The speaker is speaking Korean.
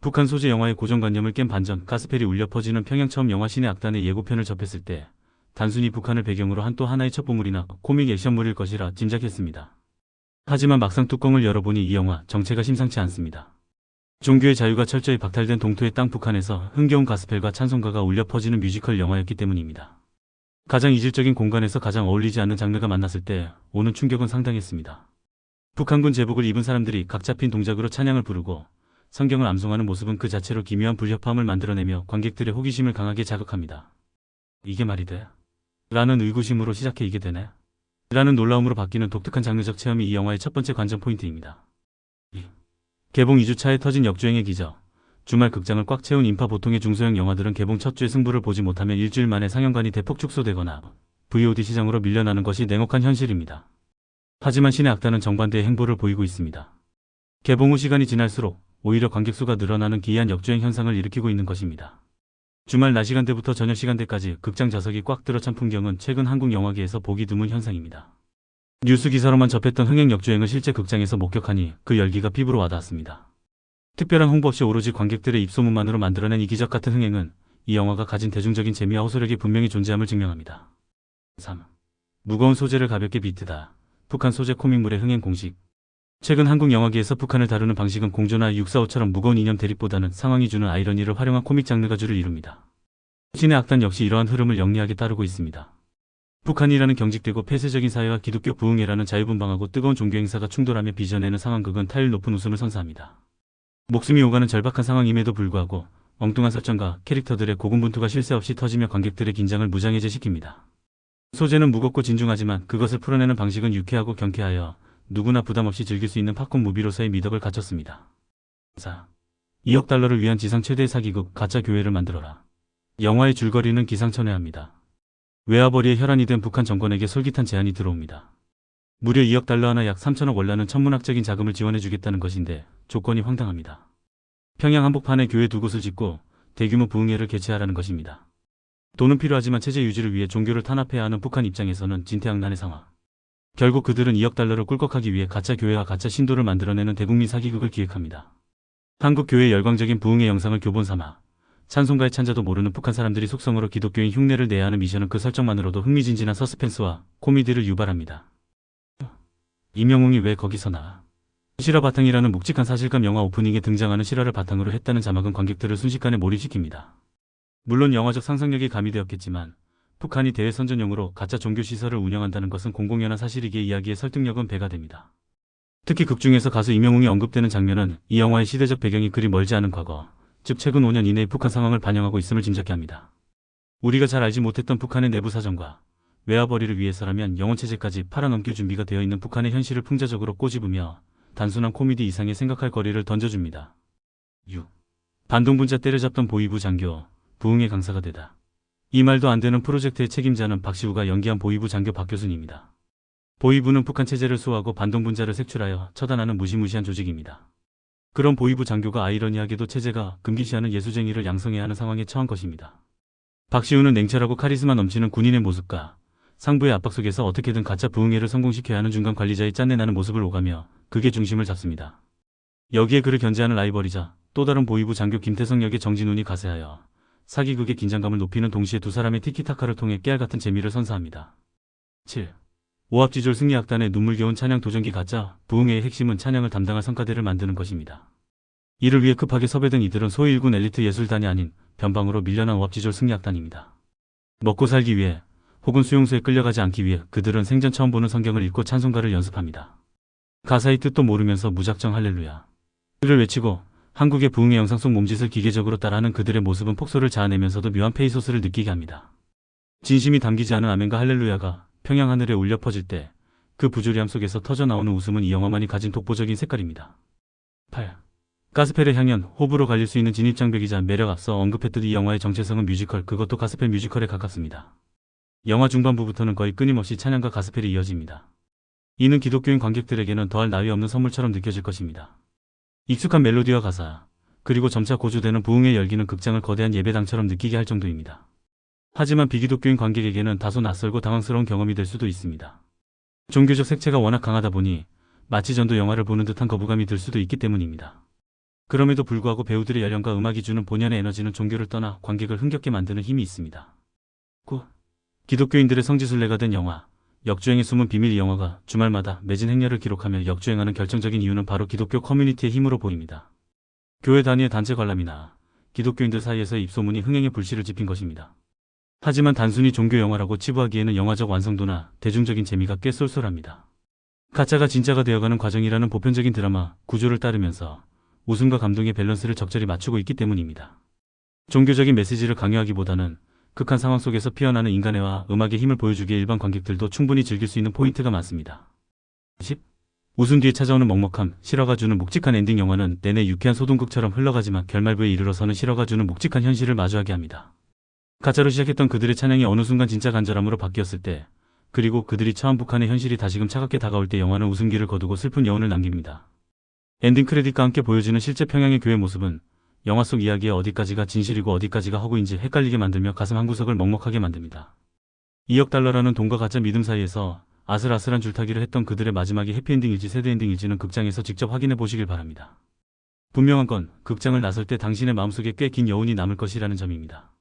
북한 소재 영화의 고정관념을 깬 반전, 가스펠이 울려 퍼지는 평양. 처음 영화 신의 악단의 예고편을 접했을 때 단순히 북한을 배경으로 한 또 하나의 첩보물이나 코믹 액션물일 것이라 짐작했습니다. 하지만 막상 뚜껑을 열어보니 이 영화 정체가 심상치 않습니다. 종교의 자유가 철저히 박탈된 동토의 땅 북한에서 흥겨운 가스펠과 찬송가가 울려 퍼지는 뮤지컬 영화였기 때문입니다. 가장 이질적인 공간에서 가장 어울리지 않는 장르가 만났을 때 오는 충격은 상당했습니다. 북한군 제복을 입은 사람들이 각 잡힌 동작으로 찬양을 부르고 성경을 암송하는 모습은 그 자체로 기묘한 불협화음을 만들어내며 관객들의 호기심을 강하게 자극합니다. 이게 말이 돼? 라는 의구심으로 시작해 이게 되네? 라는 놀라움으로 바뀌는 독특한 장르적 체험이 이 영화의 첫 번째 관전 포인트입니다. 개봉 2주차에 터진 역주행의 기적. 주말 극장을 꽉 채운 인파. 보통의 중소형 영화들은 개봉 첫 주에 승부를 보지 못하면 일주일 만에 상영관이 대폭 축소되거나 VOD 시장으로 밀려나는 것이 냉혹한 현실입니다. 하지만 신의 악단은 정반대의 행보를 보이고 있습니다. 개봉 후 시간이 지날수록 오히려 관객수가 늘어나는 기이한 역주행 현상을 일으키고 있는 것입니다. 주말 낮 시간대부터 저녁 시간대까지 극장 좌석이 꽉 들어찬 풍경은 최근 한국 영화계에서 보기 드문 현상입니다. 뉴스 기사로만 접했던 흥행 역주행을 실제 극장에서 목격하니 그 열기가 피부로 와닿았습니다. 특별한 홍보 없이 오로지 관객들의 입소문만으로 만들어낸 이 기적 같은 흥행은 이 영화가 가진 대중적인 재미와 호소력이 분명히 존재함을 증명합니다. 3. 무거운 소재를 가볍게 비트다. 북한 소재 코믹물의 흥행 공식. 최근 한국 영화계에서 북한을 다루는 방식은 공조나 645처럼 무거운 이념 대립보다는 상황이 주는 아이러니를 활용한 코믹 장르가 주를 이룹니다. 신의 악단 역시 이러한 흐름을 영리하게 따르고 있습니다. 북한이라는 경직되고 폐쇄적인 사회와 기독교 부흥회라는 자유분방하고 뜨거운 종교 행사가 충돌하며 빚어내는 상황극은 타율 높은 웃음을 선사합니다. 목숨이 오가는 절박한 상황임에도 불구하고 엉뚱한 설정과 캐릭터들의 고군분투가 쉴 새 없이 터지며 관객들의 긴장을 무장해제시킵니다. 소재는 무겁고 진중하지만 그것을 풀어내는 방식은 유쾌하고 경쾌하여 누구나 부담없이 즐길 수 있는 팝콘 무비로서의 미덕을 갖췄습니다. 4. 2억 달러를 위한 지상 최대의 사기극 가짜 교회를 만들어라. 영화의 줄거리는 기상천외합니다. 외화벌이의 혈안이 된 북한 정권에게 솔깃한 제안이 들어옵니다. 무려 2억 달러 하나 약 3천억 원라는 천문학적인 자금을 지원해주겠다는 것인데 조건이 황당합니다. 평양 한복판에 교회 2곳을 짓고 대규모 부흥회를 개최하라는 것입니다. 돈은 필요하지만 체제 유지를 위해 종교를 탄압해야 하는 북한 입장에서는 진퇴양난의 상황. 결국 그들은 2억 달러를 꿀꺽하기 위해 가짜 교회와 가짜 신도를 만들어내는 대국민 사기극을 기획합니다. 한국 교회의 열광적인 부흥회 영상을 교본 삼아 찬송가의 찬자도 모르는 북한 사람들이 속성으로 기독교인 흉내를 내야 하는 미션은 그 설정만으로도 흥미진진한 서스펜스와 코미디를 유발합니다. 임영웅이 왜 거기서 나와? 실화 바탕이라는 묵직한 사실감. 영화 오프닝에 등장하는 실화를 바탕으로 했다는 자막은 관객들을 순식간에 몰입시킵니다. 물론 영화적 상상력이 가미되었겠지만 북한이 대외 선전용으로 가짜 종교시설을 운영한다는 것은 공공연한 사실이기에 이야기의 설득력은 배가 됩니다. 특히 극중에서 가수 임영웅이 언급되는 장면은 이 영화의 시대적 배경이 그리 멀지 않은 과거, 즉 최근 5년 이내의 북한 상황을 반영하고 있음을 짐작케 합니다. 우리가 잘 알지 못했던 북한의 내부 사정과 외화벌이를 위해서라면 영혼체제까지 팔아넘길 준비가 되어 있는 북한의 현실을 풍자적으로 꼬집으며 단순한 코미디 이상의 생각할 거리를 던져줍니다. 6. 반동분자 때려잡던 보위부 장교, 부흥의 강사가 되다. 이 말도 안 되는 프로젝트의 책임자는 박시우가 연기한 보위부 장교 박교순입니다. 보위부는 북한 체제를 수호하고 반동분자를 색출하여 처단하는 무시무시한 조직입니다. 그런 보위부 장교가 아이러니하게도 체제가 금기시하는 예수쟁이를 양성해야 하는 상황에 처한 것입니다. 박시우는 냉철하고 카리스마 넘치는 군인의 모습과 상부의 압박 속에서 어떻게든 가짜 부흥회를 성공시켜야 하는 중간 관리자의 짠내나는 모습을 오가며 극의 중심을 잡습니다. 여기에 그를 견제하는 라이벌이자 또 다른 보위부 장교 김태성 역의 정진훈이 가세하여 사기극의 긴장감을 높이는 동시에 두 사람의 티키타카를 통해 깨알같은 재미를 선사합니다. 7. 오합지졸 승리악단의 눈물겨운 찬양 도전기. 가짜 부흥회의 핵심은 찬양을 담당할 성가대를 만드는 것입니다. 이를 위해 급하게 섭외된 이들은 소위 일군 엘리트 예술단이 아닌 변방으로 밀려난 오합지졸 승리악단입니다. 먹고 살기 위해 혹은 수용소에 끌려가지 않기 위해 그들은 생전 처음 보는 성경을 읽고 찬송가를 연습합니다. 가사의 뜻도 모르면서 무작정 할렐루야 를 외치고 한국의 부흥회 영상 속 몸짓을 기계적으로 따라하는 그들의 모습은 폭소를 자아내면서도 묘한 페이소스를 느끼게 합니다. 진심이 담기지 않은 아멘과 할렐루야가 평양 하늘에 울려 퍼질 때 그 부조리함 속에서 터져나오는 웃음은 이 영화만이 가진 독보적인 색깔입니다. 8. 가스펠의 향연, 호불호 갈릴 수 있는 진입장벽이자 매력. 앞서 언급했듯 이 영화의 정체성은 뮤지컬, 그것도 가스펠 뮤지컬에 가깝습니다. 영화 중반부부터는 거의 끊임없이 찬양과 가스펠이 이어집니다. 이는 기독교인 관객들에게는 더할 나위 없는 선물처럼 느껴질 것입니다. 익숙한 멜로디와 가사, 그리고 점차 고조되는 부흥의 열기는 극장을 거대한 예배당처럼 느끼게 할 정도입니다. 하지만 비기독교인 관객에게는 다소 낯설고 당황스러운 경험이 될 수도 있습니다. 종교적 색채가 워낙 강하다 보니 마치 전도 영화를 보는 듯한 거부감이 들 수도 있기 때문입니다. 그럼에도 불구하고 배우들의 연령과 음악이 주는 본연의 에너지는 종교를 떠나 관객을 흥겹게 만드는 힘이 있습니다. 9. 기독교인들의 성지순례가 된 영화 역주행의 숨은 비밀. 이 영화가 주말마다 매진 행렬을 기록하며 역주행하는 결정적인 이유는 바로 기독교 커뮤니티의 힘으로 보입니다. 교회 단위의 단체 관람이나 기독교인들 사이에서의 입소문이 흥행에 불씨를 지핀 것입니다. 하지만 단순히 종교 영화라고 치부하기에는 영화적 완성도나 대중적인 재미가 꽤 쏠쏠합니다. 가짜가 진짜가 되어가는 과정이라는 보편적인 드라마 구조를 따르면서 웃음과 감동의 밸런스를 적절히 맞추고 있기 때문입니다. 종교적인 메시지를 강요하기보다는 극한 상황 속에서 피어나는 인간애와 음악의 힘을 보여주기에 일반 관객들도 충분히 즐길 수 있는 포인트가 많습니다. 10. 웃음 뒤에 찾아오는 먹먹함. 실화가 주는 묵직한 엔딩. 영화는 내내 유쾌한 소동극처럼 흘러가지만 결말부에 이르러서는 실화가 주는 묵직한 현실을 마주하게 합니다. 가짜로 시작했던 그들의 찬양이 어느 순간 진짜 간절함으로 바뀌었을 때, 그리고 그들이 처한 북한의 현실이 다시금 차갑게 다가올 때 영화는 웃음기를 거두고 슬픈 여운을 남깁니다. 엔딩 크레딧과 함께 보여지는 실제 평양의 교회 모습은 영화 속 이야기의 어디까지가 진실이고 어디까지가 허구인지 헷갈리게 만들며 가슴 한구석을 먹먹하게 만듭니다. 2억 달러라는 돈과 가짜 믿음 사이에서 아슬아슬한 줄타기를 했던 그들의 마지막이 해피엔딩일지 새드엔딩일지는 극장에서 직접 확인해 보시길 바랍니다. 분명한 건 극장을 나설 때 당신의 마음속에 꽤 긴 여운이 남을 것이라는 점입니다.